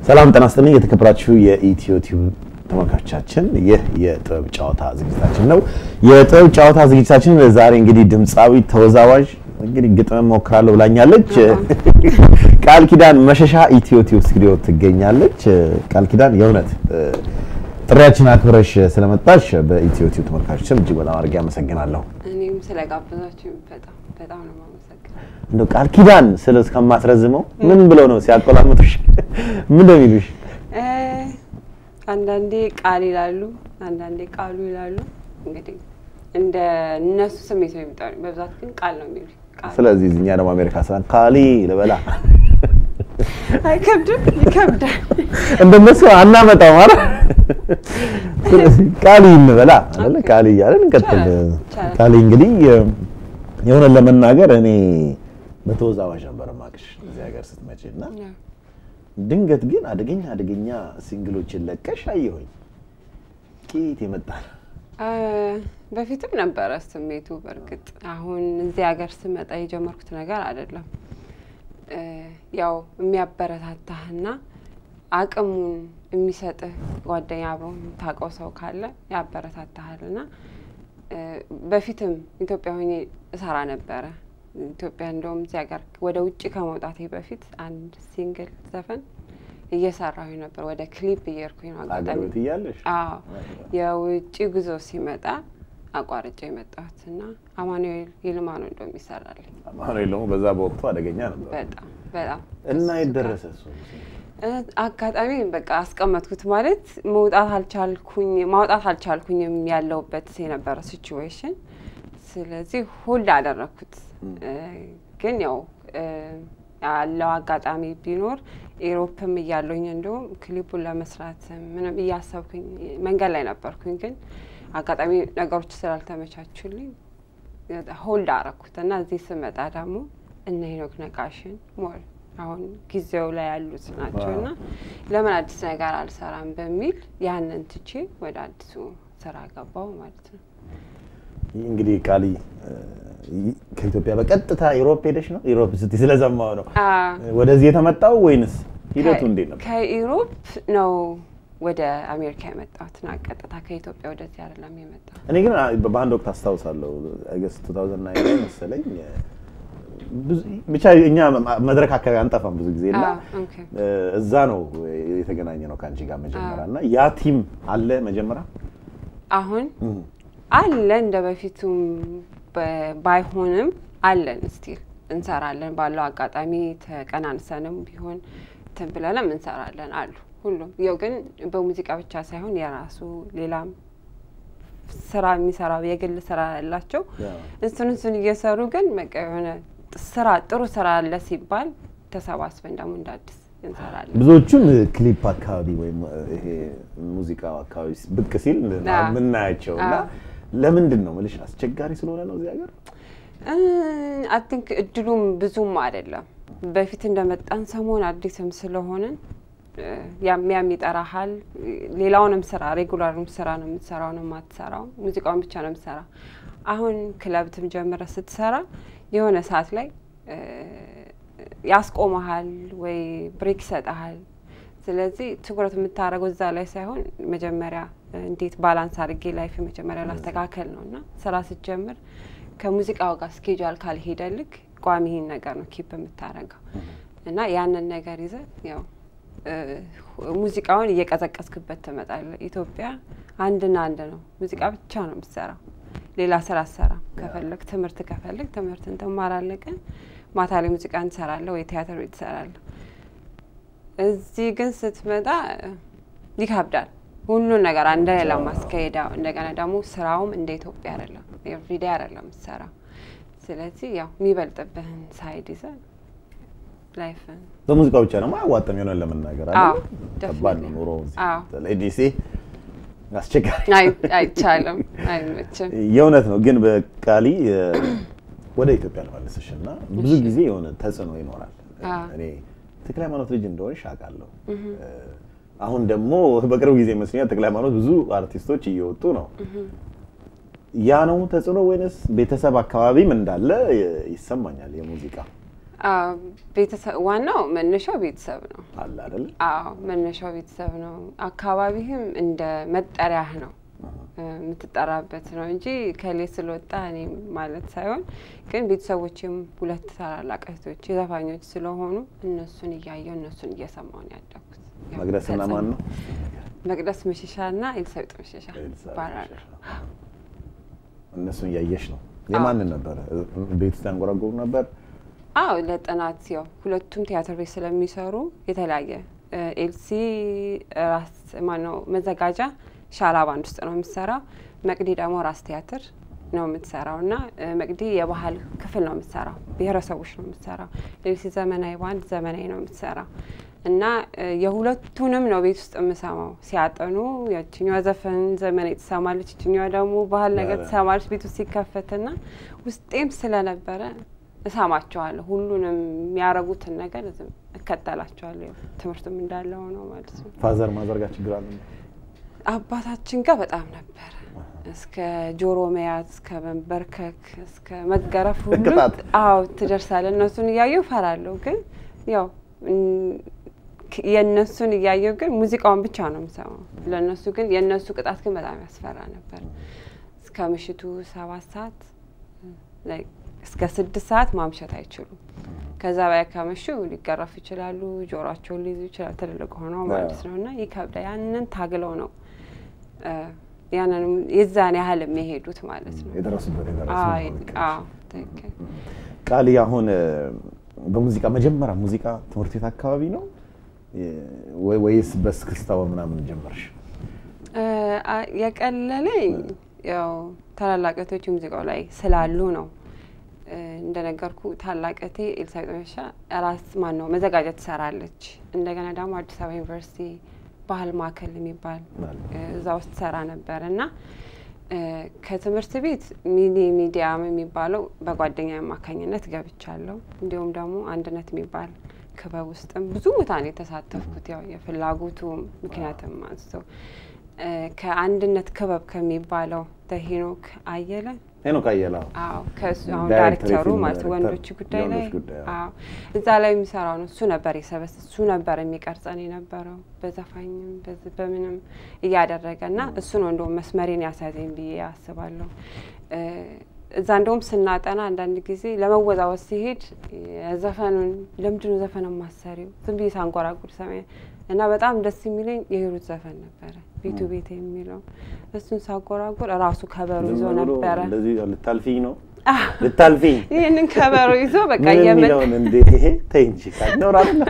ሰላም ጤና ይስጥልኝ የተከበራችሁ የኢትዮ ቲዩብ ተመልካቾቻችን ይህ የጥበብ ጨዋታ ዝግጅታችን ነው የጥበብ ጨዋታ ዝግጅታችን ዛሬ እንግዲህ ድምጻዊ ተወዛዋዥ እንግዲህ ግጥም ሞክራለሁ ብላኛለች ቃል ኪዳን መሸሻ ኢትዮ ቲዩብ ስቱዲዮ ትገኛለች ቃል ኪዳን የእውነት ጥሪያችን አክብረሽ ስለመጣሽ በኢትዮ ቲዩብ ተመልካቾችም እጅግ በጣም አድርጌ አመሰግናለሁ እኔም ስለጋበዛችሁ በጣም ነው ማመሰግናለሁ እንደው ቃል ኪዳን ስለስከማስረዝመው ምን ብለው ነው ሲያቆላምጡሽ ምን እንደሚሉሽ አንዳንዴ ቃል ይላሉ አንዳንዴ ቃሉ ይላሉ እንግዲህ እንደ እነሱ ስሜት ነው የሚጣሉ በብዛት ግን ቃል ነው የሚሉኝ ስለዚህ እኛ ደግሞ አሜሪካ ሰላም ቃሊ ለበላ ይከብዳል እንደነሱ አናመጣው ማለት ስለዚህ ቃሊ እንበላ አይደል ቃሊ ያለን እንቀጥል ቃሊ እንግዲህ የሆነ ለመናገር እኔ በተወዛዋዥ ነበር ማቅሽ እዚህ ሀገር ስትመጪና ድንገት ግን አደገኛ ሲንግሎችን ለቀሽ አየሁኝ ኪት ይመጣል በፊትም ነበር ስሜቱ በርግጥ አሁን እዚህ ሀገር ስመጣ የጀመርኩት ነገር አይደለም ያው የሚያበረታታህና አቅሙን የሚሰጥህ ጓደኛ አብሮ ታውቀው ሰው ካለ ያበረታታሃልና በፊትም ኢትዮጵያ ሆኜ እሰራ ነበር ኢትዮጵያ እንደውም እዚህ ሀገር ወደ ውጪ ከመውጣቴ በፊት አንድ ሲንግል ዘፈን እየሰራሁ ነበር ወደ ክሊፕ እየርኩኝ ነው አጋጣሚ አዎ የውጪ ጉዞ ሲመጣ አቋርጬ መጣሁትና አማኑኤል ይልማኑ እንደውም ይሰራል አማኑኤል ነው በዛ በወቅቱ አደገኛ ነበር በጣም እና ይደረሰሱ አጋጣሚ በቃ አስቀመጥኩት ማለት ማውጣት አልቻልኩኝም ያለውበት የነበረ ሲቹዌሽን ስለዚህ ሁሉ አደረኩት ግን ያው ያለው አጋጣሚ ቢኖር ኢሮፕም ይያለኝ እንደውም ክሊፑን ለመስራት ምንም ያሳብኩኝ መንገድ ላይ ነበርኩኝ ግን አጋጣሚ ነገሮች ስላልተመቻቹልኝ ሆልድ አረኩትና እዚህ ስመጣ ደግሞ እነ ሄኖክ ነቃሽን ሞል አሁን ጊዜው ላይ ያሉት ናቸውና ለምን አዲስ ነገር አልሰራም በሚል ያንን ትቼ ወደ አዲሱ ስራ ገባው ማለት ነው እንግዲህ ቃሊ ከኢትዮጵያ በቀጥታ ኢሮፕ ሄደሽ ነው ኢሮፕ ስትይ ስለዘማው ነው ወደዚህ የተመጣው ወይንስ ሂደቱ እንዴት ነው ከኢሮፕ ነው ወደ አሜሪካ የመጣሁት እና ቀጥታ ከኢትዮጵያ ወደዚህ አይደለም የመጣው እኔ ግን በአንድ ወቅት አስታውሳለሁ አገስት 2009 ላይ መሰለኝ ብቻ እኛ መድረክ አካባቢ አንጠፋም ብዙ ጊዜ እና እዛ ነው የተገናኘ ነው ካንቺ ጋር መጀመሪያና ያ ቲም አለ መጀመሪያ አሁን አለ እንደበፊቱም ባይሆንም አለን ስቲል እንሰራለን ባለው አጋጣሚ ተቀናንሰንም ቢሆን ተብለንም እንሰራለን አሉ ሁሉም ያው ግን በሙዚቃ ብቻ ሳይሆን የራሱ ሌላም ስራ የሚሰራው የግል ስራ ያላቸው እሱን እየሰሩ ግን በቃ የሆነ ስራ ጥሩ ስራ አለ ሲባል ተሰባስበን ደግሞ እንዳዲስ እንሰራለን ብዙዎቹን ክሊፕ አካባቢ ወይም ይሄ ሙዚቃው አካባቢ ብቅ ሲል ምን ናያቸውና ለምንድን ነው ማለት አስቸጋሪ ስለሆነ ነው እዚህ ሀገር I think እድሉም ብዙም አይደለም በፊት እንደመጣን ሰሞን አዲስም ስለሆነ ያም ይጠራሃል ሌላውንም ስራ ሬጉላርም ስራ ነው የምትሰራው ነው ማትሰራው ሙዚቃውን ብቻ ነው የምትሰራው አሁን ክለብትም ጀምረ ስትሰራ የሆነ ሰዓት ላይ ያስቆመሃል ወይ ብሬክ ይሰጣሃል ስለዚህ ትኩረት የምታረገው እዛ ላይ ሳይሆን መጀመሪያ እንዴት ባላንስ አድርጌ ላይፍ መጀመሪያ ላስተካከል ነውና ስራ ስትጀምር ከሙዚቃው ጋር ስኬጁል ካልሄደልክ ቋሚን ነገር ነው ኪፕ የምታረገው እና ያንን ነገር ይዘ ያው ሙዚቃውን እየቀዘቀስክበት ተመጣለ ኢትዮጵያ አንድና አንድ ነው ሙዚቃ ብቻ ነው የምትሰራው ሌላ ስራ ሰራ ከፈለክ ትምህርትን ተማራለህ ማታ ላይ ሙዚቃን ትሰራለህ ወይ ቲያትር ቤት ትሰራለህ እዚህ ግን ስትመጣ ይከብዳል ሁሉ ነገር አንድ ላይ ለማስከሄዳ እንደገና ደግሞ ስራውም እንደ ኢትዮጵያ አይደለም ኤቭሪዴይ አይደለም ሰራ ስለዚህ ያው የሚበልጥብህን ሳይድ ይዘ ላይፍ በሙዚቃው ብቻ ነው ማዋጣም የሆነ ለመናገር አይደል ተባል ነው ኑሮ ለዲሲ አስቸጋሪ አይቻልም አይመችም የእውነት ነው ግን በቃሊ ወደ ኢትዮጵያ ለማለስሽና ብዙ ጊዜ የሆነ ተጽዕኖ ይኖራል እኔ ተክለሃይማኖት ልጅ እንደሆነ ሻቃለሁ አሁን ደግሞ በቅርብ ጊዜ መስኒያ ተክለሃይማኖት ብዙ አርቲስቶች እየወጡ ነው ያ ነው ተጽዕኖ ወይንስ ቤተሰብ አካባቢም እንዳለ ይሰማኛል የሙዚቃ ቤተሰብ ዋናው መነሻው ቤተሰብ ነው አለ አይደል? መነሻው ቤተሰብ ነው። አካባቢህም እንደ መጠሪያህ ነው የምትጠራበት ነው እንጂ ከሌ ስለወጣ እኔ ማለት ሳይሆን ግን ቤተሰቦችም ሁለት ታላላቅ እህቶች ዘፋኞች ስለሆኑ እነሱን እያየሁ እነሱን እየሰማሁ ነው ያደግኩት። መቅደስና ማን ነው? መቅደስ መሸሻና ኤልሳቤጥ መሸሻ ባራራ። እነሱን እያየሽ ነው? የማንን ነበር ቤት ውስጥ ያንጎራጉሩ ነበር? ለጥናት ያው ሁለቱም ቲያትር ቤት ስለሚሰሩ የተለያየ ኤልሲ ራስ ማነው መዘጋጃ ሻላ ባንድ ውስጥ ነው የምትሰራው። መቅዲ ደግሞ ራስ ቲያትር ነው የምትሰራውና መቅዲ የባህል ክፍል ነው የምትሰራው፣ ብሔረሰቦች ነው የምትሰራው። ኤልሲ ዘመናዊ ባንድ ዘመናዊ ነው የምትሰራው እና የሁለቱንም ነው ቤት ውስጥ የምሰማው። ሲያጠኑ ያቺኛዋ ዘፈን ዘመናዊ ትሰማለች፣ እቺኛዋ ደግሞ ባህል ነገር ትሰማለች። ቤቱ ሲከፈትና ውስጤም ስለነበረ እሰማቸዋለሁ። ሁሉንም የሚያረጉትን ነገር እከተላቸዋለሁ። ትምህርቱም እንዳለው ነው ማለት ነው። ፋዘር ማዘር ጋር ችግር አለ? አባታችን ጋር በጣም ነበር። እስከ ጆሮ መያዝ፣ እስከ መንበርከክ፣ እስከ መገረፍ ሁሉ ትደርሳለህ። እነሱን እያየሁ እፈራለሁ። ግን ያው የእነሱን እያየሁ ግን ሙዚቃውን ብቻ ነው የምሰማው። ለእነሱ ግን የእነሱ ቅጣት ግን በጣም ያስፈራ ነበር። እስከ ምሽቱ 7 ሰዓት እስከ 6 ሰዓት ማምሸት አይችሉም። ከዛ በላይ ካመሹ ሊገረፉ ይችላሉ፣ ጆሮአቸውን ሊይዙ ይችላሉ። ትልልቅ ሆነው ማለት ነውና ይከብዳ። ያንን ታግለው ነው ያንን የዛን ያህል የሚሄዱት ማለት ነው። የደረሱበት ትክክል። ቃል አሁን በሙዚቃ መጀመሪያ ሙዚቃ ትምህርት ቤት አካባቢ ነው ወይስ በስክስታው ምናምን ጀመርሽ? የቀለለኝ ያው ታላላቀቶች ሙዚቃው ላይ ስላሉ ነው። እንደነገርኩ ታላቀቴ ኤልሳቤጥ መሸሻ ራስ ማን ነው መዘጋጀት ትሰራለች። እንደገና ደግሞ አዲስ አበባ ዩኒቨርሲቲ ባህል ማዕከል የሚባል እዛ ውስጥ ሰራ ነበርና ከትምህርት ቤት ሚዲያም የሚባለው በጓደኛ አማካኝነት ገብቻለሁ። እንዲሁም ደግሞ አንድነት የሚባል ክበብ ውስጥም ብዙ ቦታ ነው የተሳተፍኩት። ያው የፍላጎቱ ምክንያትም አንስቶ ከአንድነት ክበብ ከሚባለው ሄኖክ አየለ ከሱ አሁን ዳይሬክተሩ ማለት ወንዶች ጉዳይ ላይ እዛ ላይ የሚሰራው ነው። እሱ ነበር እሱ ነበር የሚቀርጸን የነበረው በዘፋኝም በምንም እያደረገና እሱ ነው እንደው መስመሪን ያሳዘኝ ብዬ አስባለሁ። እዛ እንደውም ስናጠና አንዳንድ ጊዜ ለመወዛወዝ ሲሄድ ዘፈኑን ለምንድነው ዘፈን ማሰሪው ዝም ብዬ ሳንጎራጉር ሰማይ እና በጣም ደስ የሚለኝ የሂሩት ዘፈን ነበር ቤቱ ቤት የሚለው እሱን ሳንጎራጉር ራሱ ከበሩ ይዞ ነበር። እንደዚህ ልታልፊኝ ነው ልታልፊኝ ይሄንን ከበሩ ይዞ በቃ የሚለው እንዴ ይሄ ተይንቺ ካለው ራስና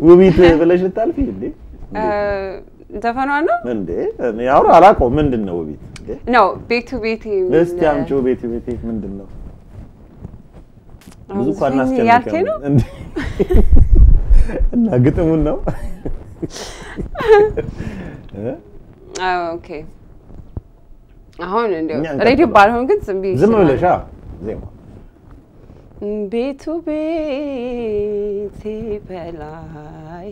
ውቢት ብለሽ ልታልፊ እንዴ ዘፈኗ ነው እንዴ ያው አላውቀው ምንድነው ውቢት ነው ቤቱ ቤት እስቲ አምጪው ቤቱ ቤት ምንድነው ብዙ ኳናስ ያልከኝ ነው እና ግጥሙን ነው ኦኬ አሁን እንደው ሬዲዮ ባልሆን ግን ዝም ብለሽ ዜማ ቤቱ ቤት በላይ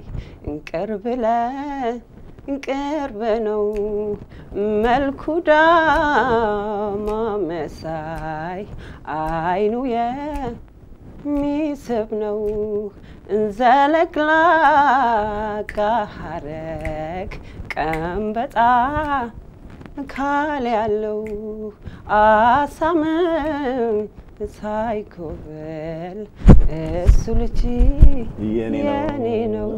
እንቅርብ ነው መልኩ ዳማ መሳይ አይኑ የሚስብ ነው እንዘለቅላቃ ሐረግ ቀንበጣ ካል ያለው አሳምም ሳይኮበል እሱ ልጅ የኔ ነው።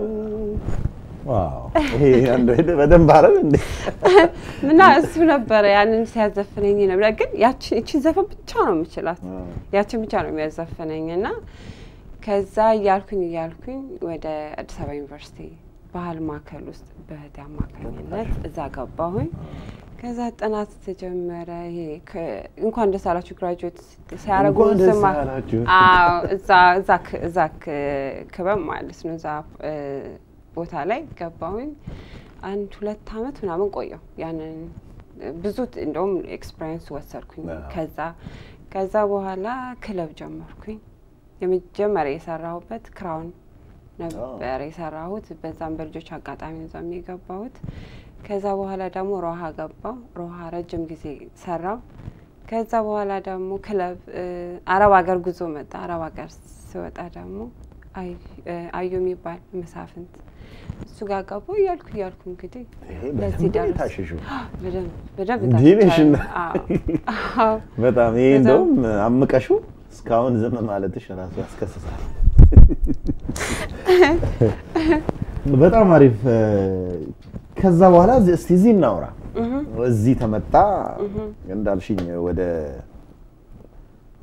ዋው ይሄ አንድ በደንብ አረብ እንዴ እና እሱ ነበር ያንን ሲያዘፍነኝ ነበር። ግን እቺን ዘፈን ብቻ ነው የምችላት ያቺን ብቻ ነው የሚያዘፍነኝና ከዛ ያልኩኝ ወደ አዲስ አበባ ዩኒቨርሲቲ ባህል ማዕከል ውስጥ በዳማ አማካኝነት እዛ ገባሁኝ። ከዛ ጥናት ተጀመረ። ይሄ እንኳን ደስ አላችሁ ግራጁዌት ሲያረጉ ዝማ እዛ ክበብ ማለት ነው። እዛ ቦታ ላይ ገባሁኝ። 1-2 አመት ምናምን ቆየሁ። ያንን ብዙ እንደውም ኤክስፒሪየንስ ወሰድኩኝ። ከዛ በኋላ ክለብ ጀመርኩኝ። የመጀመሪያ የሰራሁበት ክራውን ነበር የሰራሁት። በዛም በልጆች አጋጣሚ ነው የገባሁት። ከዛ በኋላ ደግሞ ሮሃ ገባሁ። ሮሃ ረጅም ጊዜ ሰራው። ከዛ በኋላ ደግሞ ክለብ አረብ ሀገር ጉዞ መጣ። አረብ ሀገር ስወጣ ደግሞ አዩ የሚባል መሳፍንት እሱ ጋር ገባሁ እያልኩ እንግዲህ ለዚህ ታሽሹ በደንብ ዲኔሽን በጣም ይሄ እንደውም አምቀሹ እስካሁን ዝም ማለትሽ ራሱ ያስከስሳል። በጣም አሪፍ። ከዛ በኋላ እስቲ እዚህ እናውራ። እዚህ ተመጣ እንዳልሽኝ ወደ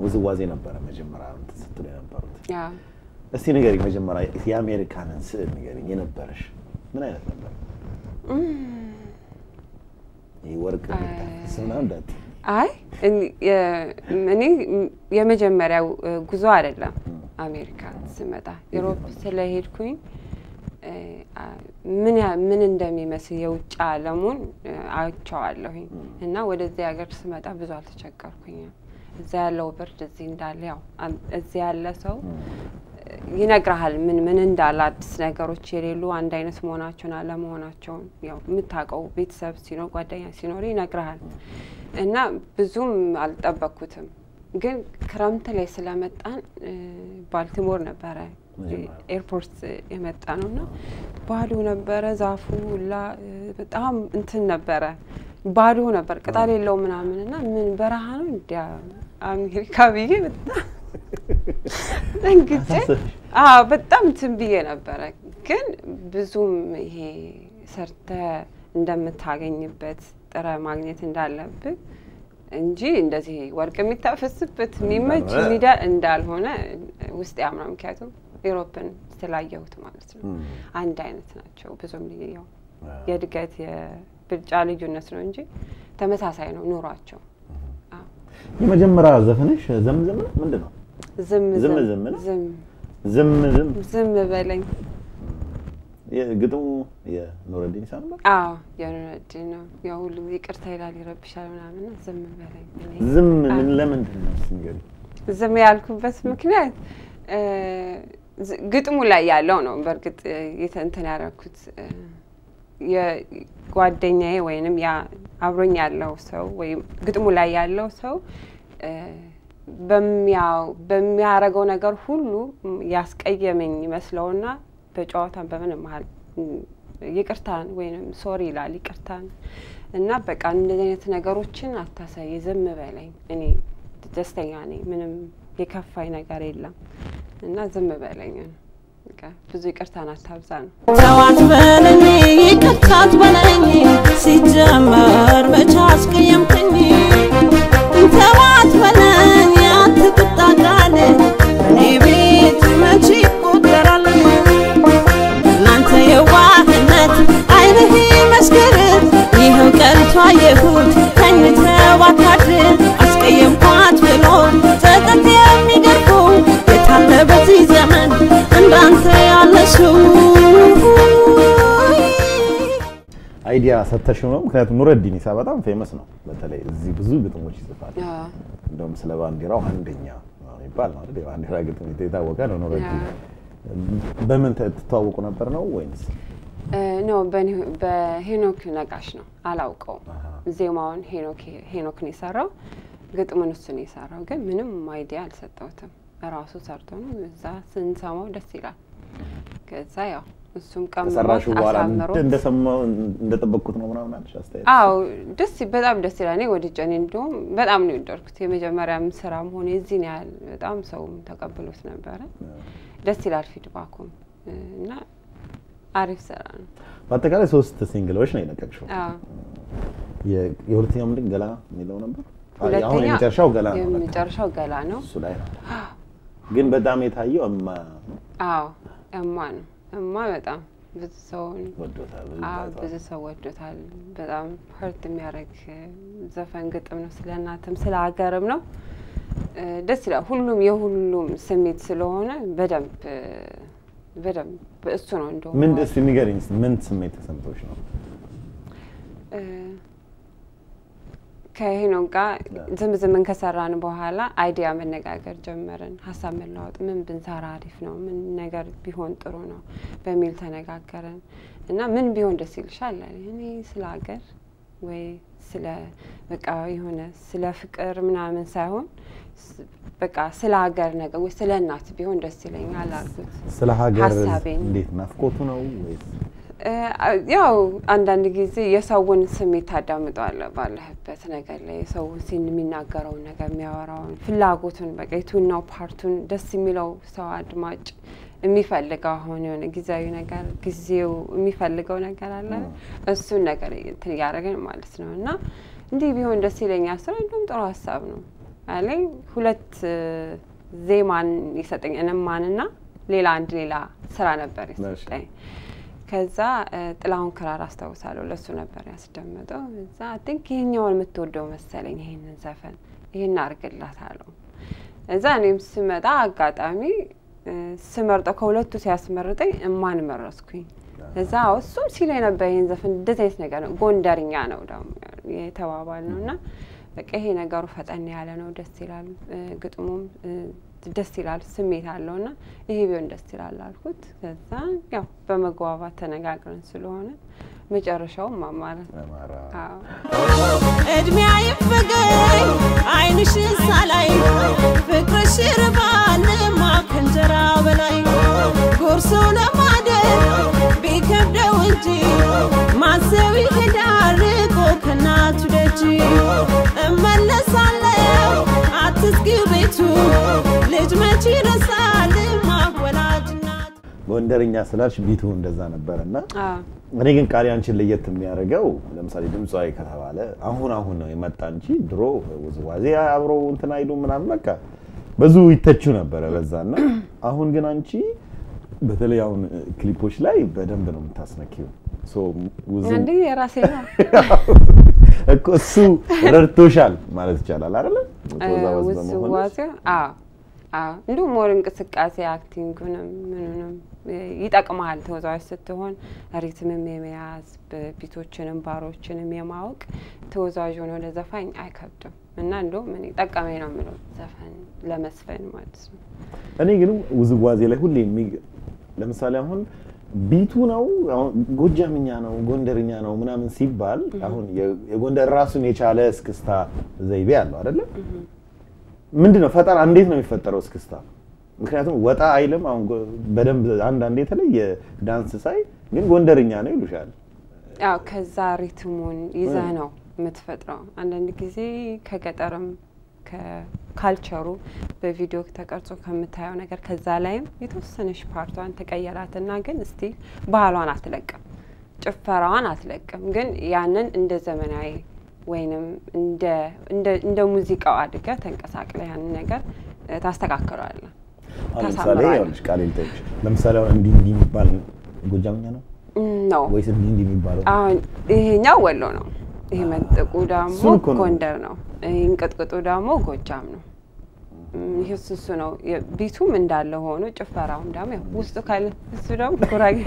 ውዝዋዜ ነበረ መጀመሪያ ስትል የነበሩት። እስቲ ንገሪኝ መጀመሪያ የአሜሪካንን ስዕል ንገሪኝ የነበረሽ ምን አይነት ነበር? ወርቅ ስና እንዳት አይ እኔ የመጀመሪያው ጉዞ አይደለም አሜሪካ ስመጣ ዩሮፕ ስለሄድኩኝ ምን እንደሚመስል የውጭ ዓለሙን አይቼዋለሁኝ እና ወደዚህ ሀገር ስመጣ ብዙ አልተቸገርኩኝም። እዛ ያለው ብርድ እዚህ እንዳለ ያው እዚህ ያለ ሰው ይነግራል ምን እንዳለ አዲስ ነገሮች የሌሉ አንድ አይነት መሆናቸውን አለመሆናቸውን ያው የምታውቀው ቤተሰብ ሲኖር ጓደኛ ሲኖር ይነግራል እና ብዙም አልጠበቅኩትም። ግን ክረምት ላይ ስለመጣን ባልቲሞር ነበረ ኤርፖርት የመጣ ነውና ባዶ ነበረ ዛፉ ሁላ በጣም እንትን ነበረ ባዶ ነበር ቅጠል የለው ምናምንና ምን በረሃ ነው እንዴ አሜሪካ ብዬ በጣም እንግዲህ በጣም ትንብዬ ነበረ። ግን ብዙም ይሄ ሰርተ እንደምታገኝበት ጥረ ማግኘት እንዳለብህ እንጂ እንደዚህ ወርቅ የሚታፈስበት የሚመች ሚዳ እንዳልሆነ ውስጥ ያምናል። ምክንያቱም ዩሮፕን ስላየሁት ማለት ነው አንድ አይነት ናቸው። ብዙም ልዩው የድገት የብልጫ ልዩነት ነው እንጂ ተመሳሳይ ነው ኑሯቸው። የመጀመሪያ ዘፈንሽ ዘምዘም ምንድነው? ዝም በለኝ የግጥሙ የኑረዲን ሳንባ የኑረዲን ነው። ያው ሁሉ ይቅርታ ይላል ይረብሻል ምናምን ዝም በለኝ ዝም ምን ለምንድን ነው ሲንገሪ ዝም ያልኩበት ምክንያት ግጥሙ ላይ ያለው ነው። በርግጥ እንትን ያደረኩት የጓደኛዬ ወይንም ያ አብሮኝ ያለው ሰው ወይም ግጥሙ ላይ ያለው ሰው በሚያረጋው ነገር ሁሉ ያስቀየመኝ ይመስለውና በጨዋታን በምንም መሃል ይቅርታን ወይንም ሶሪ ይላል ይቅርታን እና በቃ እንደዚህ አይነት ነገሮችን አታሳይ ዝም በለኝ እኔ ደስተኛ ነኝ ምንም የከፋይ ነገር የለም እና ዝም በለኝ በቃ ብዙ ይቅርታን አታብዛ ነው። ተዋት በለኝ ይቅርታት በለኝ ሲጀመር መች አስቀየምከኝ ተዋት በለኝ አትቁጣቃል እኔ ቤት መች ይቆጠራል ላንተ የዋህነት አይንህ መስከረ ይኸው ቀርቷ የሁት ተኝተው አካድር አስቀየምኳት ብሎ ጸጸት የሚገርፈው የታለ በዚህ ዘመን እንዳንተ ያለ ሰው አይዲያ ሰተሽው ነው። ምክንያቱም ኑረዲን ኢሳ በጣም ፌመስ ነው። በተለይ እዚህ ብዙ ግጥሞች ይጽፋል። እንደውም ስለ ባንዲራው አንደኛ ይባል ነው አይደል? ባንዲራ ግጥም የታወቀ ነው ኑረዲን። በምን ተተዋወቁ ነበር ነው ወይስ ነው በሄኖክ ነጋሽ ነው አላውቀው። ዜማውን ሄኖክ ነው የሰራው ግጥሙን እሱ ነው የሰራው። ግን ምንም አይዲያ አልሰጠውትም ራሱ ሰርቶ ነው እዛ ስንሰማው ደስ ይላል። ከዛ ያው እሱም ከሰራሹ በኋላ እንደሰማው እንደተጠበቁት ነው ምናምን አልሽ አስተያየት? በጣም ደስ ይላል። እኔ ወድጄ እንደውም በጣም ነው የወደድኩት። የመጀመሪያም ስራም ሆነ እዚህ ነው ያለ በጣም ሰው ተቀብሎት ነበር። ደስ ይላል ፊድባኩም እና አሪፍ ስራ ነው። በአጠቃላይ 3 ሲንግሎች ነው የለቀቅሽው። የሁለተኛው ምንድን ገላ የሚለው ነበር? አሁን የመጨረሻው ገላ ነው። የመጨረሻው ገላ ነው። እሱ ላይ ነው ግን በጣም የታየው እማ እማ ነው። እማ በጣም ብዙ ሰው ወዶታል። በጣም ሀርት የሚያደርግ ዘፈን ግጥም ነው። ስለ እናትም ስለ ሀገርም ነው። ደስ ይላል። ሁሉም የሁሉም ስሜት ስለሆነ በደንብ እሱ ነው እንደው ምን ደስ የሚገርኝ ምን ስሜት ተሰምቶሽ ነው? ከሄኖክ ጋር ዝም ከሰራን በኋላ አይዲያ መነጋገር ጀመርን። ሐሳብ መለዋወጥ ምን ብንሰራ አሪፍ ነው ምን ነገር ቢሆን ጥሩ ነው በሚል ተነጋገርን እና ምን ቢሆን ደስ ይልሻል? እኔ ስለ ሀገር ወይ ስለ በቃ የሆነ ስለ ፍቅር ምናምን ሳይሆን በቃ ስለ ሀገር ነገር ወይ ስለ እናት ቢሆን ደስ ይለኛል አልኩት ስለ ሀገር እንዴት ናፍቆቱ ነው ወይስ ያው አንዳንድ ጊዜ የሰውን ስሜት ታዳምጣለ ባለህበት ነገር ላይ የሰውን የሚናገረው ነገር የሚያወራው ፍላጎቱን በቃ የቱናው ፓርቱን ደስ የሚለው ሰው አድማጭ የሚፈልገው ሆነ የሆነ ጊዜያዊ ነገር ጊዜው የሚፈልገው ነገር አለ እሱን ነገር ያረጋግጥ ማለት ነውና እንዲህ ቢሆን ደስ ይለኛል ስራ እንደውም ጥሩ ሐሳብ ነው አለኝ ሁለት ዜማን ይሰጠኝ እንማንና ሌላ ስራ ነበር ይሰጠኝ ከዛ ጥላውን ክራር አስተዋውሳለሁ ለሱ ነበር ያስደመጠው እዛ think ይሄኛውን የምትወደው መሰለኝ ይሄንን ዘፈን ይሄን አርግላታለሁ እዛ እኔም ስመጣ አጋጣሚ ስመርጠው ከሁለቱ ሲያስመርጠኝ እማን መረስኩኝ እዛ እሱም ሲለኝ ነበር ይሄን ዘፈን ደስ ነገር ነው ጎንደርኛ ነው ደግሞ የተባባል ነውና በቃ ይሄ ነገሩ ፈጠን ያለ ነው ደስ ይላል ግጥሙም ደስ ይላል ስሜት አለውና ይሄ ቢሆን ደስ ይላል አልኩት ከዛ ያው በመግባባት ተነጋግረን ስለሆነ መጨረሻው ማማራት እድሜ አይፈገኝ አይንሽ ሳላይ ፍቅርሽ ይርባል ማከንጀራ በላይ ጎርሶ ለማደር ቢከብደው እንጂ ማሰብ ይሄዳል ኮከናቱ ደጅ እመለሳለሁ አትስጊው ቤቱ ልጅ መቼ ረሳል ማወላጅናት ጎንደርኛ ስላልሽ ቢቱ እንደዛ ነበርና እኔ ግን ቃሪ አንቺን ለየት የሚያረጋው ለምሳሌ ድምጿይ ከተባለ አሁን ነው የመጣ እንጂ ድሮ ወዝዋዜ አብሮ እንትና አይዱ ምናምን በቃ ብዙ ይተቹ ነበር በዛና አሁን ግን አንቺ በተለይ አሁን ክሊፖች ላይ በደንብ ነው የምታስነኪው ሶ ውዙ እንዴ የራሴ ነው እኮ እሱ ረድቶሻል ማለት ይቻላል አይደል ወዝዋዜ እንዱ ሞር እንቅስቃሴ አክቲንግንም ምንንም ይጣቀማል ተወዛዋዥ ስትሆን ሪትምም የመያዝ ቢቶችንም ባሮችንም የማወቅ ተወዛዋዥ ሆኖ ለዘፋኝ አይከብድም እና እንደው ምን ይጣቀመኝ ነው ማለት ዘፋኝ ለመስፈን ማለት ነው እኔ ግን ውዝዋዜ ላይ ሁሌ ለምሳሌ አሁን ቢቱ ነው ጎጃምኛ ነው ጎንደርኛ ነው ምናምን ሲባል አሁን የጎንደር ራሱን የቻለ እስክስታ ዘይቤ አለው አይደል ምንድነው ፈጠራ እንዴት ነው የሚፈጠረው እስክስታ ምክንያቱም ወጣ አይልም አሁን በደንብ አንድ የተለየ ዳንስ ሳይ ግን ጎንደርኛ ነው ይሉሻል ያው ከዛ ሪትሙን ይዘህ ነው የምትፈጥረው አንዳንድ ጊዜ ከገጠርም ከካልቸሩ በቪዲዮ ተቀርጾ ከምታየው ነገር ከዛ ላይም የተወሰነሽ ፓርቷን ተቀየራትና ግን እስቲ ባህሏን አትለቅም ጭፈራዋን አትለቅም ግን ያንን እንደ ዘመናዊ ወይንም እንደ ሙዚቃው አድገ ተንቀሳቅለ ያንን ነገር ታስተካክራለህ ለምሳሌ ያውልሽ ቃሌልተሽ ለምሳሌ እንዲህ የሚባል ጎጃምኛ ነው ወይስ እንዲህ የሚባለው ይሄኛው ወሎ ነው ይሄ መንጥቁ ደግሞ ጎንደር ነው እንቅጥቅጡ ደግሞ ጎጃም ነው ይሄ እሱ ነው ቢቱም እንዳለ ሆኖ ጭፈራው እንደም ውስጡ ካለ እሱ ደግሞ ጉራጌ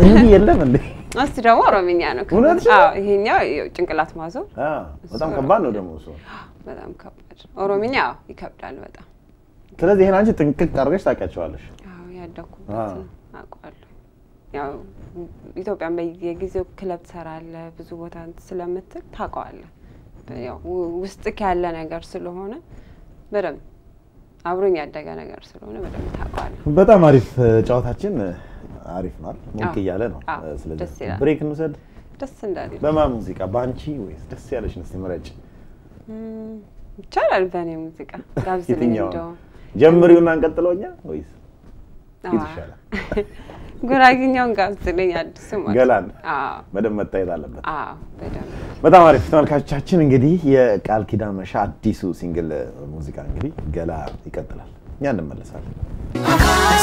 እንዴ የለም እንዴ እሱ ደግሞ ኦሮምኛ ነው ይሄኛው ጭንቅላት ማዞር በጣም ከባድ ነው ደግሞ እሱ በጣም ከባድ ኦሮምኛ ይከብዳል በጣም ስለዚህ ይሄን አንቺ ጥንቅቅ አድርገሽ ታውቂያቸዋለሽ ያደኩበት አቋል ያው ኢትዮጵያን በየጊዜው ክለብ ተሰራለ ብዙ ቦታ ስለምትል ታቋለ ያው ውስጥ ያለ ነገር ስለሆነ በደም አብሮኝ ያደገ ነገር ስለሆነ በደም ታቋለ በጣም አሪፍ ጫውታችን አሪፍ ነው ሞክ ይያለ ነው ስለዚህ ብሬክ እንውሰድ ደስ እንዳለ በማን ሙዚቃ ባንቺ ወይስ ደስ ያለሽ ነው ሲመረጭ ይቻላል በኔ ሙዚቃ ጋብዝልኝ እንደው ጀምሪውና እንቀጥለውኛ ወይስ ይሻላል ጉራጌኛውን ጋብዝልኝ አዲስ ማለት ገላን በደም መታየት አለበት በጣም አሪፍ ተመልካቾቻችን እንግዲህ የቃል ኪዳን መሻ አዲሱ ሲንግል ሙዚቃ እንግዲህ ገላ ይቀጥላል እኛ እንመለሳለን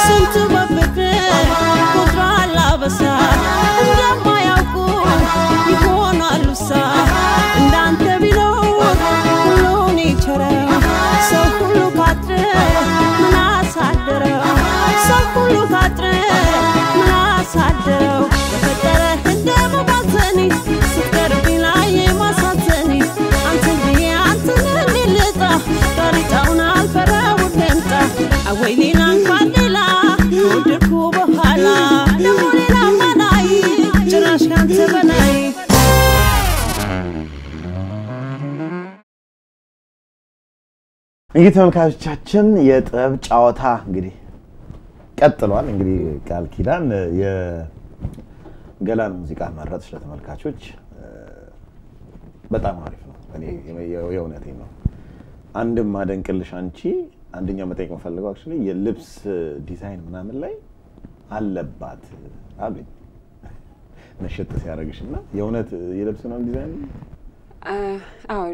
ስንት በፍቅር ቁጥራላ በሳ እንደማያውቁ ይሆናሉሳ እንዳንተ ቢለው ሁሉን ይችላል ሰው ሁሉ ካጥረ ምን አሳደረው ሰው ሁሉ ካጥረ ምን አሳደረው በፈጠረ እንደማባዘኒ ስትቀርብኝ ላይ ማሳዘኒ አንተን ልልጣ ታሪጣውን አልፈራው ደንታ አወይኔና ፋንዴላ ወድኩ በኋላ እንግዲህ ተመልካቾቻችን የጥበብ ጨዋታ እንግዲህ ቀጥሏል። እንግዲህ ቃል ኪዳን የገላን ሙዚቃ መረጥሽ ለተመልካቾች በጣም አሪፍ ነው። እኔ የእውነቴን ነው። አንድም ማደንቅልሽ አንቺ አንደኛው መጠየቅ የምፈልገው actually የልብስ ዲዛይን ምናምን ላይ አለባት አሉኝ ነሽጥ ሲያደርግሽና የእውነት የልብስ ነው ዲዛይን አዎ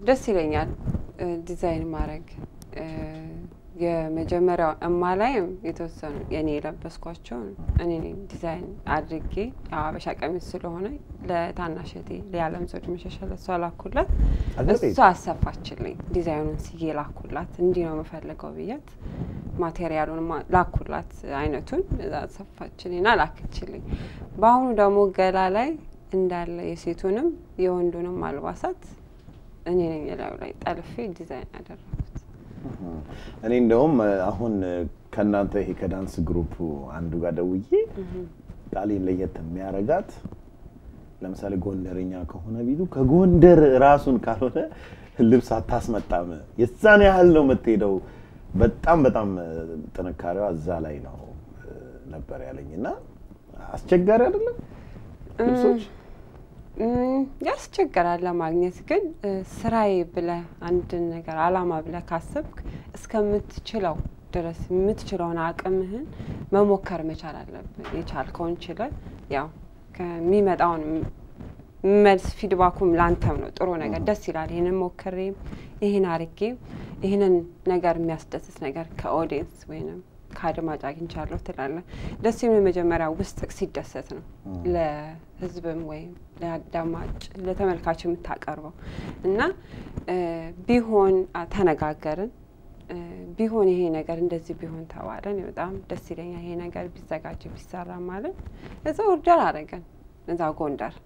ደስ ይለኛል ዲዛይን ማድረግ የመጀመሪያው እማላይም የተወሰኑ የኔ ለበስኳቸው እኔ ዲዛይን አድርጌ አበሻ ቀሚስ ስለሆነ ለታናሽቴ ለዓለም ዘውድ መሸሻለ ሷላኩላት እሷ አሰፋችልኝ ዲዛይኑን ሲየላኩላት እንዲ ነው መፈልገው ብያት ማቴሪያሉን ላኩላት አይነቱን አሰፋችልኝና ላከችልኝ ባሁኑ ደግሞ ገላ ላይ እንዳለ የሴቱንም የወንዱንም አልባሳት እኔ ነኝ ላይ ጠልፌ ዲዛይን አደረኩት እኔ እንደውም አሁን ከናንተ ይሄ ከዳንስ ግሩፕ አንዱ ጋር ደውዬ ቃሌን ለየት የሚያረጋት ለምሳሌ ጎንደርኛ ከሆነ ቢሉ ከጎንደር ራሱን ካልሆነ ልብስ አታስመጣም የዛን ያህል ነው የምትሄደው በጣም ጥንካሬዋ እዛ ላይ ነው ነበር ያለኝና አስቸጋሪ አይደለም ልብሶች ያስቸግራል ለማግኘት ግን ስራዬ ብለ አንድ ነገር አላማ ብለ ካሰብክ እስከምትችለው ድረስ የምትችለውን አቅምህን መሞከር መቻል አለብህ የቻልከውን ችለ ያው ከሚመጣውን መልስ ፊድባኩም ላንተም ነው ጥሩ ነገር ደስ ይላል ይሄንን ሞከሬ ይሄን አርጌ ይሄንን ነገር የሚያስደስት ነገር ከኦዲየንስ ወይንም ካድማጭ አግኝቻለሁ ትላለህ ደስ የሚል መጀመሪያ ውስጥ ሲደሰት ነው ለህዝብም ወይ ለአዳማጭ ለተመልካች የምታቀርበው እና ቢሆን ተነጋገርን ቢሆን ይሄ ነገር እንደዚህ ቢሆን ተባለን በጣም ደስ ይለኛል ይሄ ነገር ቢዘጋጅ ቢሰራ ማለት እዛ ኦርደር አደረገን እዛ ጎንደር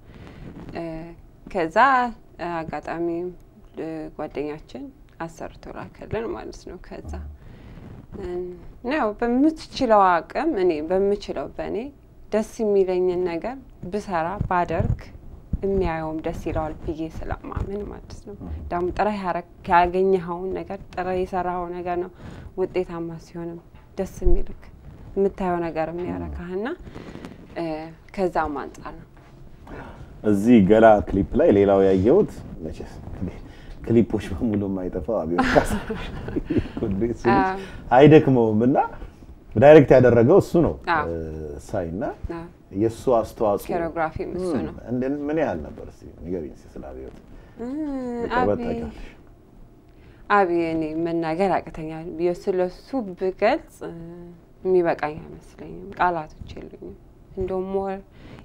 ከዛ አጋጣሚ ጓደኛችን አሰርቶ ላከልን ማለት ነው ከዛ ነው በምትችለው አቅም እኔ በምችለው በኔ ደስ የሚለኝን ነገር ብሰራ ባደርግ የሚያየውም ደስ ይላል ብዬ ስለማምን ማለት ነው ዳም ጥራ ያገኘኸው ነገር ጥራ የሰራው ነገር ነው ውጤታማ ሲሆን ደስ የሚልክ የምታየው ነገር የሚያረካህና ከዛ አንፃር ነው እዚህ ገላ ክሊፕ ላይ ሌላው ያየሁት መቼስ ክሊፖች በሙሉ ማይጠፋው አብዮት ካሳ ኮንዲስ አይደክመውምና ዳይሬክት ያደረገው እሱ ነው ሳይና የሱ አስተዋጽኦ ኮሪዮግራፊ እሱ ነው ምን ያህል ነበር እስቲ ንገሪኝ ስለ አብዮት አብዮኔ መናገር አቅተኛል የስለሱ ብገልጽ የሚበቃኝ አይመስለኝም ቃላቶች የሉኝም እንደውም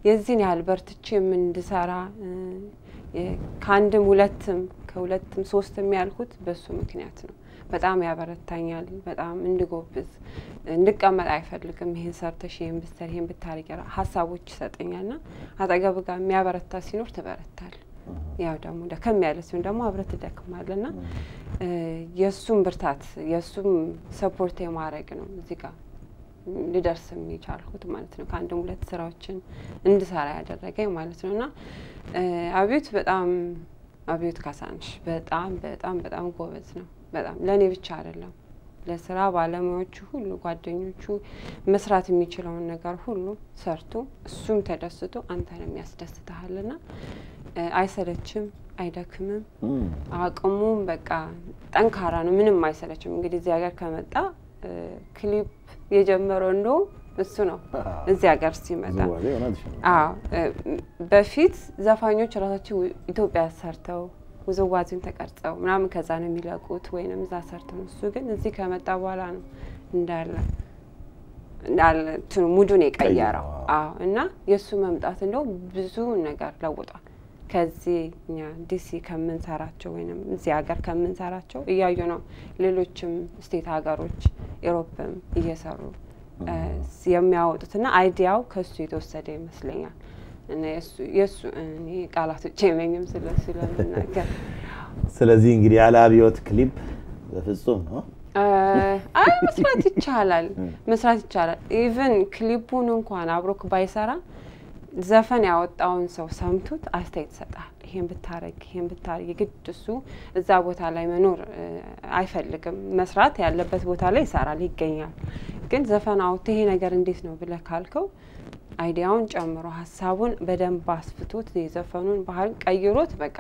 የዚህን ያህል በርትቼ ምን እንድሰራ ካንድም ከሁለትም ሶስትም ያልኩት በሱ ምክንያት ነው በጣም ያበረታኛል በጣም እንድጎብዝ እንድቀመጥ አይፈልግም ይሄን ሰርተሽ ይሄን ብትሰሪ ይሄን ብታሪቀራ ሐሳቦች ይሰጠኛልና አጠገብ ጋር የሚያበረታ ሲኖር ተበረታል ያው ደግሞ ደከም ያለ ሲሆን ደግሞ አብረት ደከማልና የሱም ብርታት የሱም ሰፖርት የማረግ ነው እዚህ ጋር ልደርስ የሚቻልኩት ማለት ነው ካንድም ሁለት ስራዎችን እንድሰራ ያደረገኝ ማለት ነውና አብዮት ካሳንሽ በጣም ጎበዝ ነው በጣም ለኔ ብቻ አይደለም ለስራ ባለሙያዎቹ ሁሉ ጓደኞቹ መስራት የሚችለውን ነገር ሁሉ ሰርቶ እሱም ተደስቶ አንተንም ያስደስታልና አይሰለችም አይደክምም አቅሙም በቃ ጠንካራ ነው ምንም አይሰለችም እንግዲህ እዚህ ሀገር ከመጣ ክሊፕ የጀመረው ነው እሱ ነው እዚህ ሀገር ሲመጣ በፊት ዘፋኞች ራሳቸው ኢትዮጵያ ሰርተው ውዝዋዜን ተቀርጸው ምናምን ከዛ ነው የሚለቁት ወይንም እዛ ሰርተው እሱ ግን እዚህ ከመጣ በኋላ ነው እንዳለ ሙዱን የቀየረው እና የሱ መምጣት እንደው ብዙ ነገር ለውጧል ከዚህኛ ዲሲ ከመንሰራቸው ወይንም እዚህ ሀገር ከመንሰራቸው እያዩ ነው ሌሎችም ስቴት ሀገሮች ኢሮፕም እየሰሩ የሚያወጡትና አይዲያው ከሱ የተወሰደ ይመስለኛል እና የሱ እኔ ቃላቶች የለኝም ስለምናገር ስለዚህ እንግዲህ ያለ አብዮት ክሊፕ በፍጹም ነው መስራት ይቻላል ኢቭን ክሊፑን እንኳን አብሮክ ባይሰራ ዘፈን ያወጣውን ሰው ሰምቶት አስተያየት ይሰጣል። ይሄን ብታረግ ግድ እሱ እዛ ቦታ ላይ መኖር አይፈልግም። መስራት ያለበት ቦታ ላይ ይሰራል ይገኛል። ግን ዘፈን አውጥቶ ይሄ ነገር እንዴት ነው ብለህ ካልከው አይዲያውን ጨምሮ ሐሳቡን በደንብ አስፍቶት የዘፈኑን ባህል ቀይሮት በቃ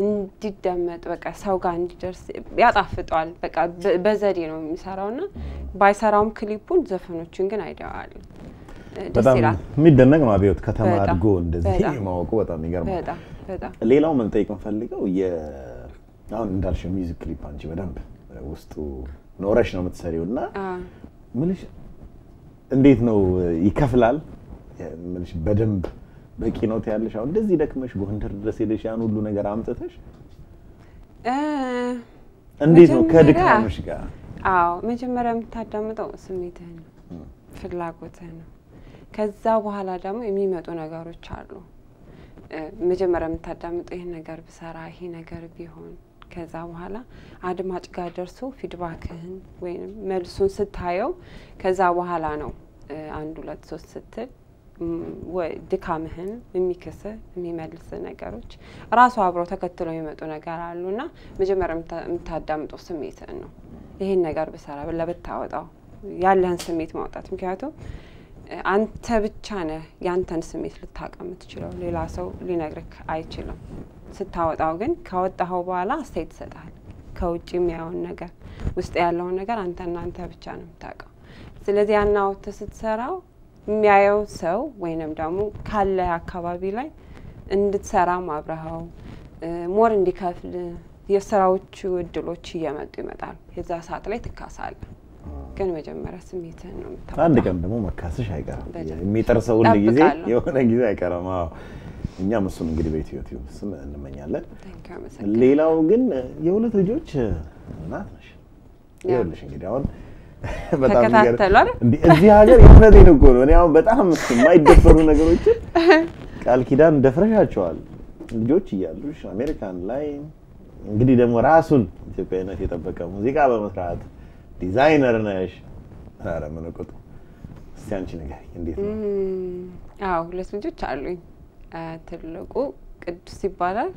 እንዲደመጥ በቃ ሰው ጋር እንዲደርስ ያጣፍጣል። በቃ በዘዴ ነው የሚሰራውና ባይሰራውም ክሊፑን ዘፈኖቹን ግን አይዲያዋል በጣም የሚደነቅ ነው። አብዮት ከተማ አድጎ እንደዚህ ማወቁ በጣም ይገርማል። በጣም ሌላው ምን ጠይቅ እንፈልገው አሁን እንዳልሽው ሚውዚክ ክሊፕ አንቺ በደንብ ውስጡ ኖረሽ ነው የምትሰሪውና ምንሽ እንዴት ነው ይከፍላል? ምንሽ በደንብ በቂ ነው ታያለሽ? አሁን እንደዚህ ደክመሽ ጎንደር ድረስ ሄደሽ ያን ሁሉ ነገር አምጥተሽ እንዴት ነው ከድካምሽ ጋር? መጀመሪያ የምታዳምጠው ስሜትህን ነው፣ ፍላጎትህን ነው። ከዛ በኋላ ደግሞ የሚመጡ ነገሮች አሉ። መጀመሪያ የምታዳምጠው ይሄን ነገር ብሰራ ይሄ ነገር ቢሆን ከዛ በኋላ አድማጭ ጋር ደርሶ ፊድባክህን ወይንም መልሱን ስታየው ከዛ በኋላ ነው 1 2 3 ስትል ድካምህን የሚከስህ የሚመልስ ነገሮች ራሱ አብሮ ተከትለው የሚመጡ ነገር አሉና መጀመሪያ የምታዳምጠው ስሜትህን ነው። ይሄን ነገር ብሰራ ለብታወጣው ያለህን ስሜት ማውጣት። ምክንያቱም አንተ ብቻ ነህ ያንተን ስሜት ልታቀም የምትችለው፣ ሌላ ሰው ሊነግርህ አይችልም። ስታወጣው ግን ካወጣኸው በኋላ አስተያየት ይሰጣል። ከውጭ የሚያየውን ነገር ውስጥ ያለውን ነገር አንተ ብቻ ነው የምታውቀው። ስለዚህ ያን አውጥተህ ስትሰራው የሚያየው ሰው ወይንም ደግሞ ካለ አካባቢ ላይ እንድትሰራ ማብረሃው ሞር እንዲከፍል የስራዎቹ እድሎች እየመጡ ይመጣል። የዛ ሰዓት ላይ ትካሳለህ። ግን መጀመሪያ ስሜትህን ነው የምታውቀው። አንድ ቀን ደግሞ መካሰሽ አይቀርም። የሚጠርሰው ሁሉ ጊዜ የሆነ ጊዜ አይቀርም። እኛም እሱን እንግዲህ በዩቲዩብ ስም እንመኛለን። ሌላው ግን የሁለት ልጆች እናት ነሽ። ይኸውልሽ እንግዲህ አሁን በጣም ተከታተሏል እዚህ ሀገር የሆነቴን እኮ ነው። እኔ አሁን በጣም የማይደፈሩ ነገሮችን ቃል ኪዳን ደፍረሻቸዋል ልጆች እያሉሽ አሜሪካን ላይ እንግዲህ ደግሞ ራሱን ኢትዮጵያዊነት የጠበቀ ሙዚቃ በመስራት ዲዛይነር ነሽ። ኧረ ምን እቆጥ እስቲ አንቺ ንገሪኝ እንዴት ነው? ሁለት ልጆች አሉኝ። ትልቁ ቅዱስ ይባላል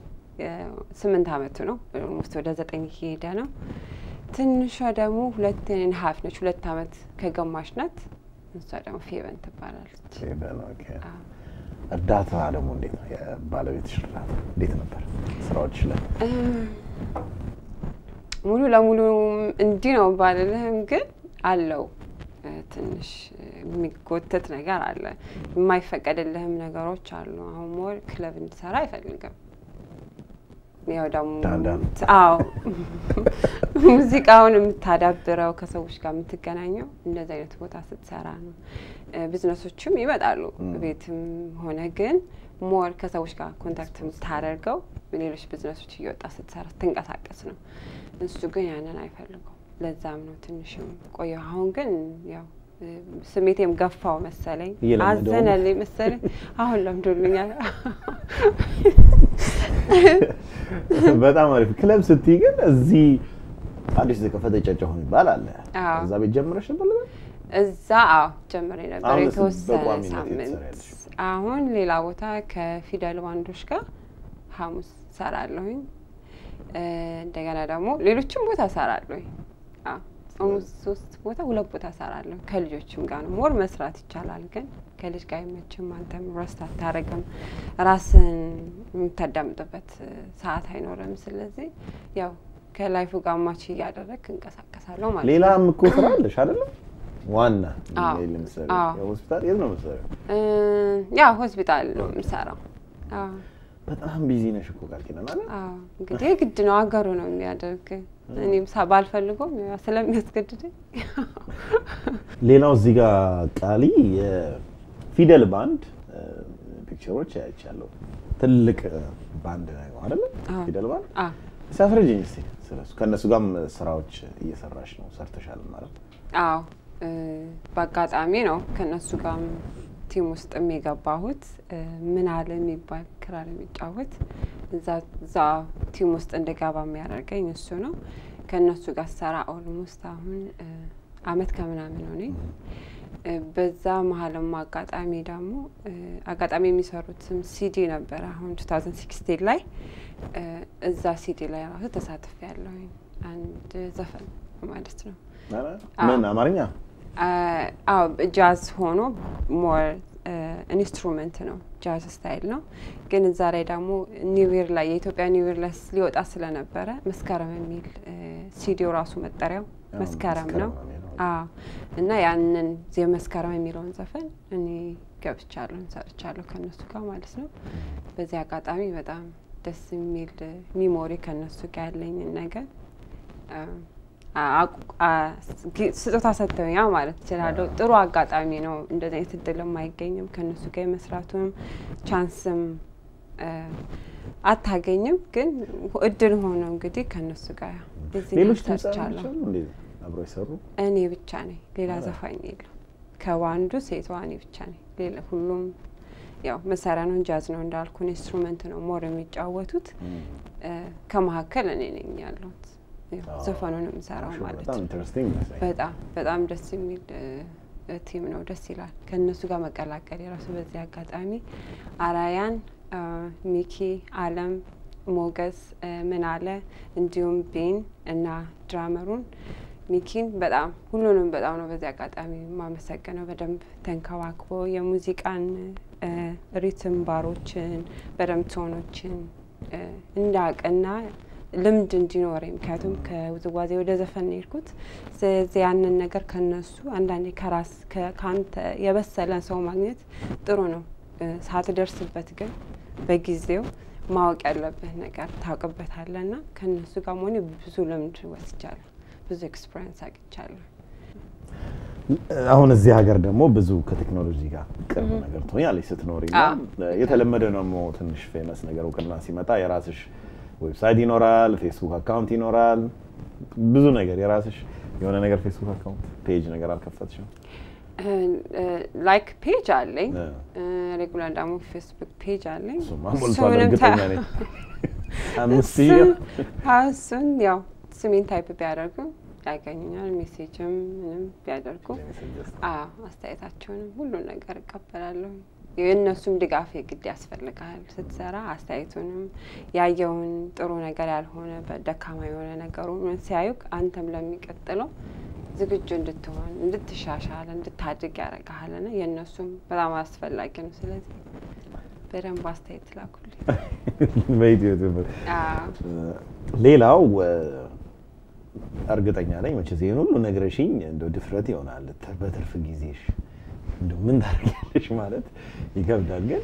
8 አመቱ ነው። ኦልሞስት ወደ 9 እየሄደ ነው። ትንሿ ደግሞ 2.5 ነች። 2 አመት ከግማሽ ናት። እሷ ደግሞ ፌቨን ትባላለች። ፌቨን ኦኬ። እርዳታ ደግሞ እንዴት ነው? የባለቤትሽ እርዳታ እንዴት ነበር? ስራዎችሽ ላይ ሙሉ ለሙሉ እንዲህ ነው ባልልህም ግን አለው ትንሽ የሚጎተት ነገር አለ። የማይፈቀድልህም ነገሮች አሉ። አሁን ሞር ክለብ እንድሰራ አይፈልግም። ያው ደግሞ ሙዚቃውን የምታዳብረው ከሰዎች ጋር የምትገናኘው እንደዚህ አይነት ቦታ ስትሰራ ነው። ቢዝነሶችም ይመጣሉ ቤትም ሆነ ግን ሞር ከሰዎች ጋር ኮንታክት የምታደርገው ሌሎች ቢዝነሶች እየወጣ ስትሰራ ትንቀሳቀስ ነው። እሱ ግን ያንን አይፈልገው። ለዛም ነው ትንሽም ቆየው። አሁን ግን ያው ስሜቴም ገፋው መሰለኝ አዘነልኝ መሰለኝ። አሁን ለምዶልኛል። በጣም አሪፍ። ክለብ ስትይ ግን እዚህ አዲስ ተከፈተ ጨጨሆ ይባላል። እዛ ቤት ጀምረሽ ነበር? እዛ ጀምሬ ነበር የተወሰነ ሳምንት። አሁን ሌላ ቦታ ከፊደል ባንዶች ጋር ሐሙስ ሰራለሁኝ። እንደገና ደግሞ ሌሎችም ቦታ ሰራለሁኝ። ኦልሞስት 3 ቦታ 2 ቦታ ሰራለሁ። ከልጆችም ጋር ነው ሞር መስራት ይቻላል። ግን ከልጅ ጋር አይመችም። አንተም ረስት አታረግም። ራስን የምታዳምጥበት ሰዓት አይኖርም። ስለዚህ ያው ከላይፉ ጋር ማች እያደረግክ እንቀሳቀሳለሁ ማለት ነው። ሌላም እኮ ስራ አለሽ አይደል? ዋና ለምሳሌ ሆስፒታል የት ነው የምትሰሪው? ያው ሆስፒታል ነው የምሰራው። በጣም ቢዚ ነሽ እኮ ቃል ኪዳን አይደል? እንግዲህ ግድ ነው አገሩ ነው የሚያደርግ። እኔም ባልፈልገውም ስለሚያስገድደኝ። ሌላው እዚህ ጋር ቃሊ የፊደል ባንድ ፒክቸሮች ያያቻለሁ። ትልቅ ባንድ ነው አይደል? ፊደል ባንድ ሳፍረጅኝ እስቲ ስለሱ ከነሱ ጋርም ስራዎች እየሰራሽ ነው ሰርተሻል ማለት? በአጋጣሚ ነው ከነሱ ጋርም ቲም ውስጥ የሚገባሁት። ምን አለ የሚባል ክራር የሚጫወት እዛ ቲም ውስጥ እንደገባ የሚያደርገኝ እሱ ነው። ከነሱ ጋር ሰራ ኦልሞስት አሁን አመት ከምናምን ነው ነኝ። በዛ መሀልም አጋጣሚ ደግሞ አጋጣሚ የሚሰሩትም ሲዲ ነበር አሁን 2016 ላይ እዛ ሲዲ ላይ ራሱ ተሳትፌያለሁ አንድ ዘፈን ማለት ነው ምን አማርኛ አዎ ጃዝ ሆኖ ሞር ኢንስትሩመንት ነው ጃዝ ስታይል ነው ግን እዛ ላይ ደግሞ ኒው ይር ላይ የኢትዮጵያ ኒው ይር ላይ ሊወጣ ስለነበረ መስከረም የሚል ሲዲው ራሱ መጠሪያው መስከረም ነው እና ያንን የመስከረም የሚለውን ዘፈን እኔ ገብቻለሁ ሰርቻለሁ ከነሱ ጋር ማለት ነው በዚህ አጋጣሚ በጣም ደስ የሚል ሚሞሪ ከነሱ ጋር ያለኝ ነገር ስጦታ ሰጥተውኛ ማለት ይችላል ጥሩ አጋጣሚ ነው እንደዚህ አይነት እድል የማይገኝም ከነሱ ጋር መስራቱም ቻንስም አታገኝም ግን እድል ሆኖ እንግዲህ ከነሱ ጋር ሌሎች ተሰርቻለሁ እንዴ አብሮ ይሰሩ እኔ ብቻ ነኝ ሌላ ዘፋኝ የለም ከዋንዱ ሴቷ እኔ ብቻ ነኝ ሌላ ሁሉም ያው መሳሪያ ነው ጃዝ ነው እንዳልኩ ኢንስትሩመንት ነው ሞር የሚጫወቱት ከመሐከል እኔ ነኝ ያለሁት ዘፈኑንም ሰራው ማለት በጣም ኢንተረስቲንግ በጣም ደስ የሚል ቲም ነው ደስ ይላል ከነሱ ጋር መቀላቀል የራሱ በዚህ አጋጣሚ አራያን ሚኪ አለም ሞገስ ምን አለ እንዲሁም ቢን እና ድራመሩን ሚኪን በጣም ሁሉንም በጣም ነው በዚህ አጋጣሚ ማመሰግነው በደንብ ተንከባክቦ የሙዚቃን ሪትም ባሮችን በደንብ ቶኖችን እንዳቀና ልምድ እንዲኖረኝ ምክንያቱም ከውዝዋዜ ወደ ዘፈን ሄድኩት ስለዚህ ያንን ነገር ከነሱ አንዳንዴ ከራስ ካንተ የበሰለ ሰው ማግኘት ጥሩ ነው ሳትደርስበት ግን በጊዜው ማወቅ ያለበት ነገር ታውቅበታለና ከነሱ ጋር ሆነ ብዙ ልምድ ወስጃለሁ ብዙ ኤክስፒሪየንስ አግኝቻለሁ አሁን እዚህ ሀገር ደግሞ ብዙ ከቴክኖሎጂ ጋር ቅርብ ነገር ትሆኛለሽ ስትኖሪና የተለመደ ነው ትንሽ ፌመስ ነገር ወቅና ሲመጣ የራስሽ ዌብሳይት ይኖራል ፌስቡክ አካውንት ይኖራል ብዙ ነገር የራስሽ የሆነ ነገር ፌስቡክ አካውንት ፔጅ ነገር አልከፈትሽም ላይክ ፔጅ አለኝ ሬጉላር ደግሞ ፌስቡክ ፔጅ አለኝ ሶማሙልቷል እርግጠኛ ነኝ እሱን ያው ስሜን ታይፕ ቢያደርጉ ያገኙኛል ሜሴጅም ምንም ቢያደርጉ አስተያየታቸውንም ሁሉን ነገር እቀበላለሁ የእነሱም ድጋፍ የግድ ያስፈልጋል ስትሰራ አስተያየቱንም ያየውን ጥሩ ነገር ያልሆነ በደካማ የሆነ ነገሩን ሲያዩክ አንተም ለሚቀጥለው ዝግጁ እንድትሆን እንድትሻሻል እንድታድግ ያረጋሃልና የእነሱም በጣም አስፈላጊ ነው ስለዚህ በደንብ አስተያየት ላኩልኝ በዩቲዩብ ሌላው እርግጠኛ ነኝ መቼም ይሄን ሁሉ ነግረሽኝ እንደው ድፍረት ይሆናል በትርፍ ጊዜሽ እንደው ምን ታደርጊያለሽ ማለት ይከብዳል ግን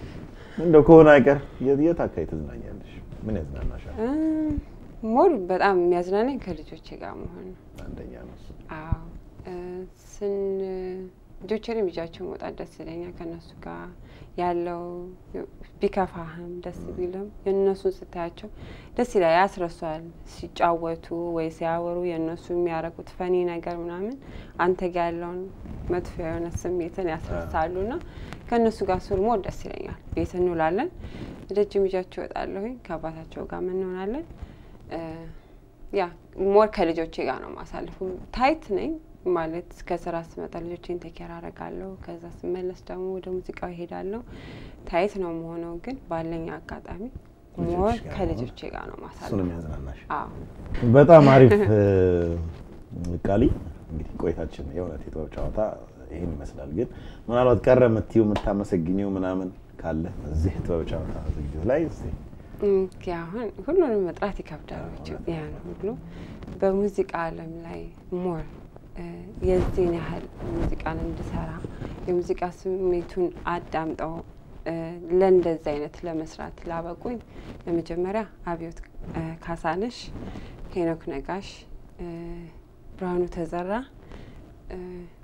እንደው ከሆነ አይቀር የት አካባቢ ትዝናኛለሽ ምን ያዝናናሻል ሞር በጣም የሚያዝናናኝ ከልጆቼ ጋር መሆን አንደኛ ነው ልጆቼን ይዣቸው መውጣት ደስ ይለኛል ከነሱ ጋር ያለው ቢከፋህም ደስ ቢልም የነሱን ስታያቸው ደስ ይላል ያስረሳል ሲጫወቱ ወይ ሲያወሩ የነሱ የሚያረጉት ፈኒ ነገር ምናምን አንተ ጋር ያለውን መጥፎ የሆነ ስሜትን ያስረሳሉና ከነሱ ጋር ሱልሞ ደስ ይለኛል ቤት እንውላለን ልጅም ይዣቸው እወጣለሁኝ ከአባታቸው ጋር ምን እንሆናለን ያ ሞር ከልጆቼ ጋር ነው ማሳለፉ ታይት ነኝ ማለት ከስራ ስመጣ ልጆቼን ተኬር አረጋለሁ ከዛ ስመለስ ደግሞ ወደ ሙዚቃው ሄዳለሁ ታይት ነው መሆነው ግን ባለኝ አጋጣሚ ሞር ከልጆቼ ጋር ነው ማሳለፉ እሱንም ያዝናናሽ በጣም አሪፍ ቃሊ እንግዲህ ቆይታችን የእውነት የጥበብ ጨዋታ ይሄን ይመስላል ግን ምናልባት ቀረ የምትይው የምታመሰግኚው ምናምን ካለ እዚህ ጥበብ ጨዋታ ዝግጅት ላይ እስቲ አሁን ሁሉንም መጥራት ይከብዳል ኢትዮጵያ ነው ሁሉ በሙዚቃ ዓለም ላይ ሞር የዚህን ያህል ሙዚቃን እንድሰራ የሙዚቃ ስሜቱን አዳምጠው ለእንደዚህ አይነት ለመስራት ላበቁኝ ለመጀመሪያ አብዮት ካሳነሽ ሄኖክ ነጋሽ ብርሃኑ ተዘራ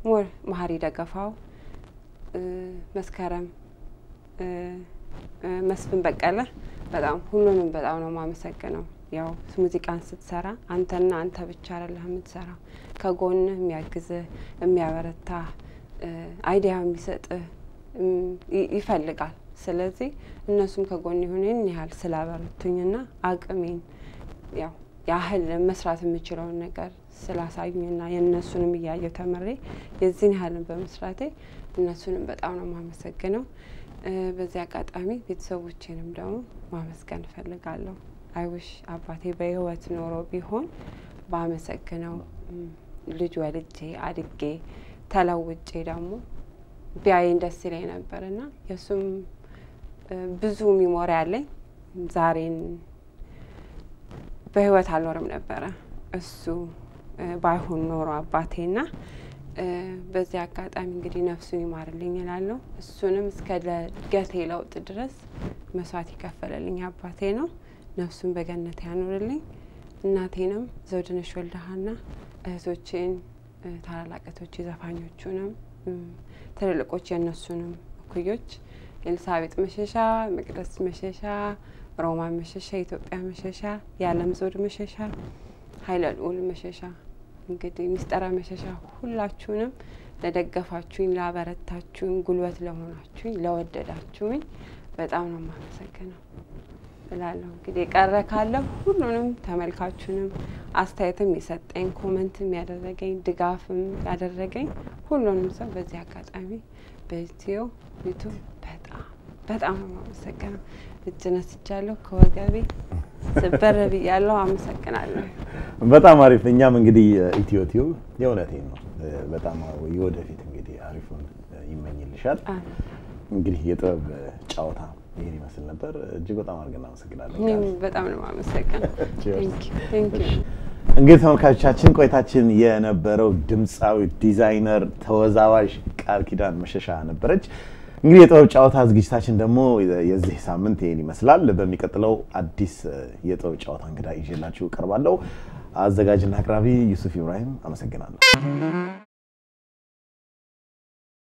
ሞር ማህሪ ደገፋው መስከረም መስፍን በቀለ በጣም ሁሉንም በጣም ነው ማመሰግነው ያው ሙዚቃን ስትሰራ አንተና አንተ ብቻ አይደለም የምትሰራው ከጎንህ የሚያግዝህ የሚያበረታ አይዲያ የሚሰጥ ይፈልጋል ስለዚህ እነሱም ከጎን ይሁንን ያህል ስላበረቱኝና አቅሜን ያው ያህል መስራት የምችለውን ነገር ስላሳዩኝና የነሱንም ያያየው ተመሬ የዚህን ያህልን በመስራቴ እነሱንም በጣም ነው ማመሰግነው በዚህ አጋጣሚ ቤተሰቦቼንም ደግሞ ማመስገን ፈልጋለሁ አይውሽ አባቴ በህይወት ኖሮ ቢሆን ባመሰግነው ልጅ ወልጄ አድጌ ተለውጬ ደግሞ ቢያይን ደስ ይለኝ ነበርና የሱም ብዙ ሚሞሪ አለኝ ዛሬን በህይወት አልኖርም ነበር እሱ ባይሆን ኖሮ አባቴና በዚህ አጋጣሚ እንግዲህ ነፍሱን ይማርልኝ እላለሁ እሱንም እስከ ለገቴ ለውጥ ድረስ መስዋዕት ይከፈለልኝ አባቴ ነው ነፍሱን በገነት ያኖርልኝ እናቴንም ዘውድነሽ ወልደሃና እህቶቼን ታላላቀቶች ዘፋኞቹንም ትልልቆች የነሱንም ኩዮች ኤልሳቤጥ መሸሻ መቅደስ መሸሻ ሮማን መሸሻ ኢትዮጵያ መሸሻ ያለም ዘውድ መሸሻ ኃይለልዑል መሸሻ እንግዲህ ሚስጥራ መሸሻ ሁላችሁንም ለደገፋችሁኝ ላበረታችሁኝ ጉልበት ለሆናችሁኝ ለወደዳችሁኝ በጣም ነው ማመሰግነው እላለሁ እንግዲህ ቀረ ካለ ሁሉንም ተመልካቹንም አስተያየትም ይሰጠኝ ኮሜንትም ያደረገኝ ድጋፍም ያደረገኝ ሁሉንም ሰው በዚህ አጋጣሚ በዩቲዩብ በጣም ነው ማመሰግነው እጅነስቻለሁ ከወገቤ ስበረብ ያለው አመሰግናለሁ በጣም አሪፍ እኛም እንግዲህ ኢትዮቲዩብ የእውነቴን ነው በጣም ይወደፊት እንግዲህ አሪፉን ይመኝልሻል እንግዲህ የጥበብ ጨዋታ ይሄን ይመስል ነበር እጅግ በጣም አድርገን አመሰግናለሁ በጣም ነው ማመሰግነው ቴንክ ዩ እንግዲህ ተመልካቾቻችን ቆይታችን የነበረው ድምጻዊ ዲዛይነር ተወዛዋዥ ቃል ኪዳን መሸሻ ነበረች እንግዲህ የጥበብ ጨዋታ ዝግጅታችን ደግሞ የዚህ ሳምንት ይሄን ይመስላል በሚቀጥለው አዲስ የጥበብ ጨዋታ እንግዳ ይዤላችሁ ቀርባለሁ አዘጋጅና አቅራቢ ዩሱፍ ኢብራሂም አመሰግናለሁ